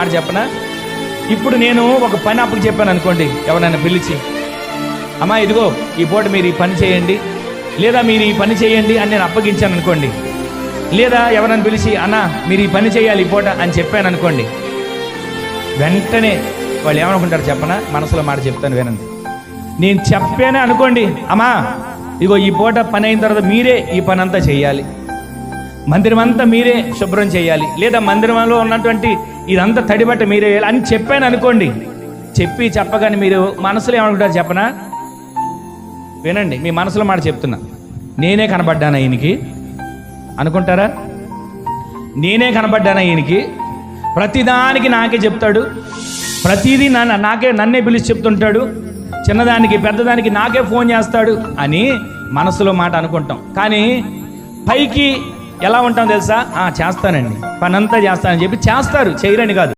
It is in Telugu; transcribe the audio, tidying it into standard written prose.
మాట చెప్పనా? ఇప్పుడు నేను ఒక పని అప్పకి చెప్పాను అనుకోండి, ఎవరైనా పిలిచి, అమ్మా ఇదిగో ఈ పూట మీరు ఈ పని చేయండి, లేదా మీరు ఈ పని చేయండి అని నేను అప్పగించాను అనుకోండి, లేదా ఎవరైనా పిలిచి అన్న మీరు ఈ పని చేయాలి ఈ పూట అని చెప్పాను అనుకోండి, వెంటనే వాళ్ళు ఏమనుకుంటారు చెప్పనా? మనసులో మాట చెప్తాను వినండి. నేను చెప్పానే అనుకోండి, అమ్మా ఇదిగో ఈ పూట పని అయిన తర్వాత మీరే ఈ పని అంతా చేయాలి, మందిరం అంతా మీరే శుభ్రం చేయాలి, లేదా మందిరంలో ఉన్నటువంటి ఇదంతా తడిబట్ట మీరే వేయాలి అని చెప్పాను అనుకోండి. చెప్పగానే మీరు మనసులో ఏమనుకుంటారు చెప్పనా? వినండి, మీ మనసులో మాట చెప్తున్నా. నేనే కనబడ్డానా ఈయనకి అనుకుంటారా? నేనే కనబడ్డానా ఈయనకి? ప్రతిదానికి నాకే చెప్తాడు, ప్రతిదీ నన్నే పిలిచి చెప్తుంటాడు, చిన్నదానికి పెద్దదానికి నాకే ఫోన్ చేస్తాడు అని మనసులో మాట అనుకుంటాం. కానీ పైకి ఎలా ఉంటాం తెలుసా? చేస్తానండి, పనంతా చేస్తానని చెప్పి చేస్తారు, చేయరని కాదు.